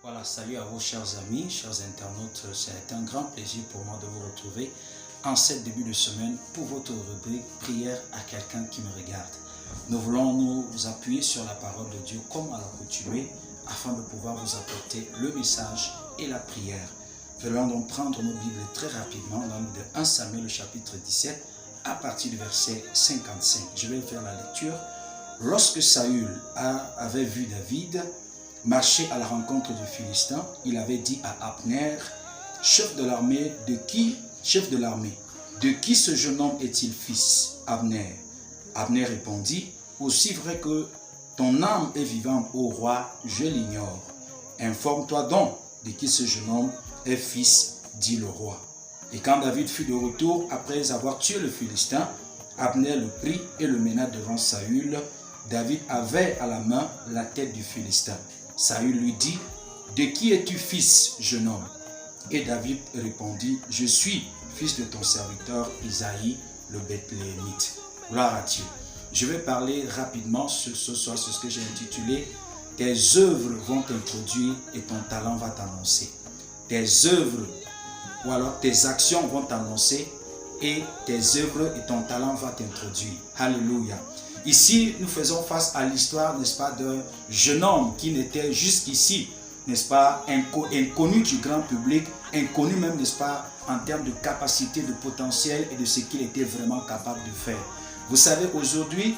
Voilà, salut à vous chers amis, chers internautes, c'est un grand plaisir pour moi de vous retrouver en cette début de semaine pour votre rubrique Prière à quelqu'un qui me regarde. Nous voulons nous appuyer sur la parole de Dieu comme à l'accoutumée afin de pouvoir vous apporter le message et la prière. Nous allons donc prendre nos Bibles très rapidement dans le livre de 1 Samuel, le chapitre 17, à partir du verset 55. Je vais faire la lecture. Lorsque Saül avait vu David marcher à la rencontre du Philistin, il avait dit à Abner, chef de l'armée, de qui ce jeune homme est-il fils? Abner. Abner répondit, aussi vrai que ton âme est vivante, ô roi, je l'ignore. Informe-toi donc de qui ce jeune homme est fils, dit le roi. Et quand David fut de retour, après avoir tué le Philistin, Abner le prit et le mena devant Saül. David avait à la main la tête du Philistin. Saül lui dit, de qui es-tu fils, jeune homme? Et David répondit, je suis fils de ton serviteur Isaïe, le Bethléemite. Gloire à Dieu. Je vais parler rapidement ce soir sur ce que j'ai intitulé tes œuvres vont t'introduire et ton talent va t'annoncer. Tes œuvres ou alors tes actions vont t'annoncer et tes œuvres et ton talent va t'introduire. Alléluia. Ici, nous faisons face à l'histoire, n'est-ce pas, d'un jeune homme qui n'était jusqu'ici, n'est-ce pas, inconnu du grand public, inconnu même, n'est-ce pas, en termes de capacité, de potentiel et de ce qu'il était vraiment capable de faire. Vous savez, aujourd'hui,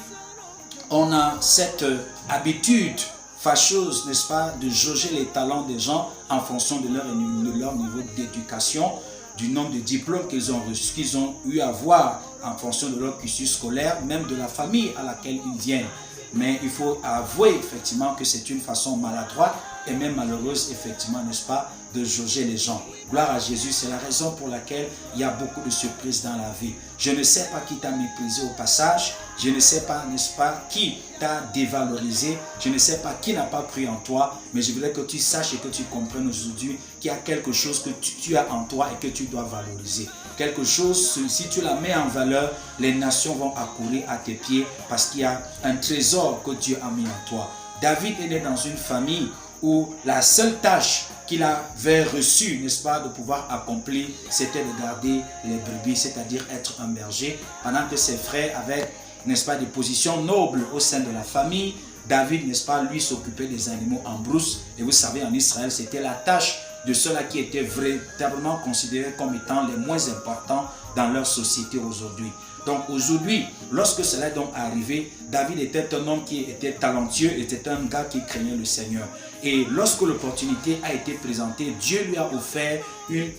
on a cette habitude fâcheuse, n'est-ce pas, de jauger les talents des gens en fonction de leur niveau d'éducation, du nombre de diplômes qu'ils ont reçus, qu'ils ont eu à voir en fonction de leur cursus scolaire, même de la famille à laquelle ils viennent. Mais il faut avouer effectivement que c'est une façon maladroite et même malheureuse, effectivement, n'est-ce pas, de jauger les gens. Gloire à Jésus, c'est la raison pour laquelle il y a beaucoup de surprises dans la vie. Je ne sais pas qui t'a méprisé au passage, je ne sais pas, n'est-ce pas, qui t'a dévalorisé, je ne sais pas qui n'a pas cru en toi, mais je voudrais que tu saches et que tu comprennes aujourd'hui qu'il y a quelque chose que tu as en toi et que tu dois valoriser. Quelque chose, si tu la mets en valeur, les nations vont accourir à tes pieds parce qu'il y a un trésor que Dieu a mis en toi. David est né dans une famille où la seule tâche qu'il avait reçue, n'est-ce pas, de pouvoir accomplir, c'était de garder les brebis, c'est-à-dire être un berger, pendant que ses frères avaient, n'est-ce pas, des positions nobles au sein de la famille. David, n'est-ce pas, lui s'occupait des animaux en brousse. Et vous savez, en Israël, c'était la tâche de ceux-là qui étaient véritablement considérés comme étant les moins importants dans leur société aujourd'hui. Donc aujourd'hui, lorsque cela est donc arrivé, David était un homme qui était talentueux, était un gars qui craignait le Seigneur. Et lorsque l'opportunité a été présentée, Dieu lui a offert une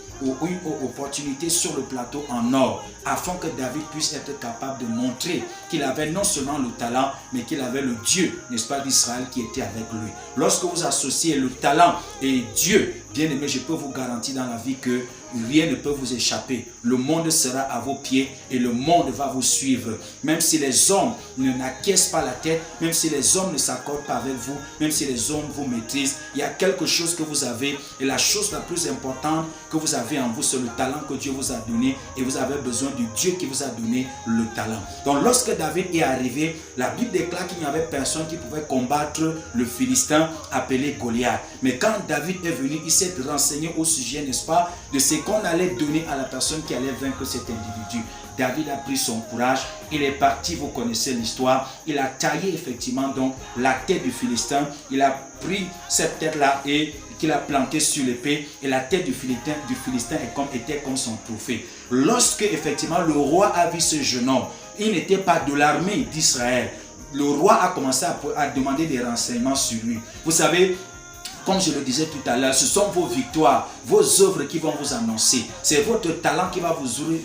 opportunité sur le plateau en or, afin que David puisse être capable de montrer qu'il avait non seulement le talent, mais qu'il avait le Dieu, n'est-ce pas, d'Israël qui était avec lui. Lorsque vous associez le talent et Dieu, bien aimé, je peux vous garantir dans la vie que rien ne peut vous échapper. Le monde sera à vos pieds et le monde va vous suivre. Même si les hommes ne n'acquiescent pas la tête, même si les hommes ne s'accordent pas avec vous, même si les hommes vous maîtrisent, il y a quelque chose que vous avez et la chose la plus importante que vous avez en vous, c'est le talent que Dieu vous a donné et vous avez besoin du Dieu qui vous a donné le talent. Donc lorsque David est arrivé, la Bible déclare qu'il n'y avait personne qui pouvait combattre le Philistin appelé Goliath. Mais quand David est venu, il s'est renseigné au sujet, n'est-ce pas, de ce qu'on allait donner à la personne qui allait vaincre cet individu. David a pris son courage, il est parti, vous connaissez l'histoire, il a taillé effectivement donc la tête du Philistin, il a pris cette tête-là et qu'il a planté sur l'épée et la tête du Philistin était comme son trophée. Lorsque effectivement le roi a vu ce jeune homme, il n'était pas de l'armée d'Israël, le roi a commencé à demander des renseignements sur lui. Vous savez, comme je le disais tout à l'heure, ce sont vos victoires, vos œuvres qui vont vous annoncer. C'est votre talent qui va vous ouvrir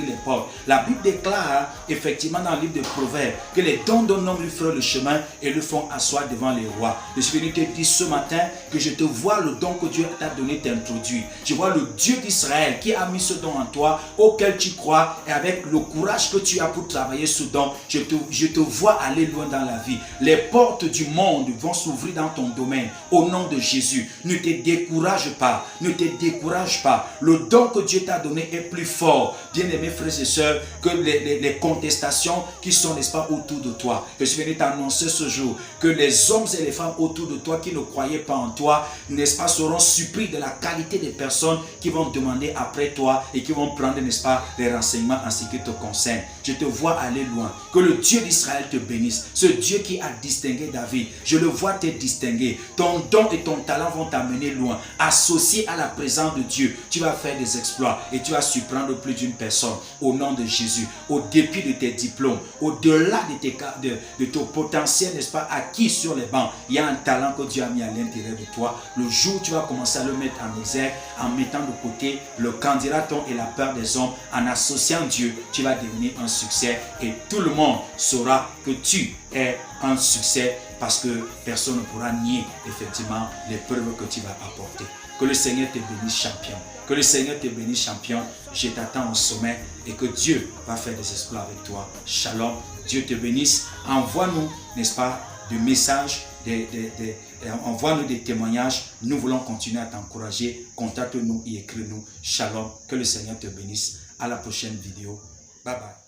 les portes. La Bible déclare effectivement dans le livre de Proverbes que les dons d'un homme lui feront le chemin et le font asseoir devant les rois. Je suis venu te dire ce matin que je te vois le don que Dieu t'a donné t'introduire. Je vois le Dieu d'Israël qui a mis ce don en toi, auquel tu crois, et avec le courage que tu as pour travailler ce don, je te vois aller loin dans la vie. Les portes du monde vont s'ouvrir dans ton domaine au nom nom de Jésus. Ne te décourage pas. Ne te décourage pas. Le don que Dieu t'a donné est plus fort, bien-aimés frères et sœurs, que les contestations qui sont, n'est-ce pas, autour de toi. Je suis venu t'annoncer ce jour que les hommes et les femmes autour de toi qui ne croyaient pas en toi, n'est-ce pas, seront surpris de la qualité des personnes qui vont demander après toi et qui vont prendre, n'est-ce pas, les renseignements en ce qui te concerne. Je te vois aller loin. Que le Dieu d'Israël te bénisse. Ce Dieu qui a distingué David, je le vois te distinguer. Ton don et ton talent vont t'amener loin. Associé à la présence de Dieu, tu vas faire des exploits et tu vas surprendre plus d'une personne au nom de Jésus. Au dépit de tes diplômes, au-delà de ton potentiel, n'est-ce pas, acquis sur les bancs, il y a un talent que Dieu a mis à l'intérieur de toi. Le jour où tu vas commencer à le mettre en exergue, en mettant de côté le candidaton et la peur des hommes, en associant Dieu, tu vas devenir un succès et tout le monde saura que tu es un succès parce que personne ne pourra nier effectivement les preuves que tu vas apporter. Que le Seigneur te bénisse, champion. Que le Seigneur te bénisse, champion. Je t'attends au sommet et que Dieu va faire des exploits avec toi. Shalom. Dieu te bénisse. Envoie-nous, n'est-ce pas, des messages, envoie-nous des témoignages. Nous voulons continuer à t'encourager. Contacte-nous et écris-nous. Shalom. Que le Seigneur te bénisse. À la prochaine vidéo. Bye bye.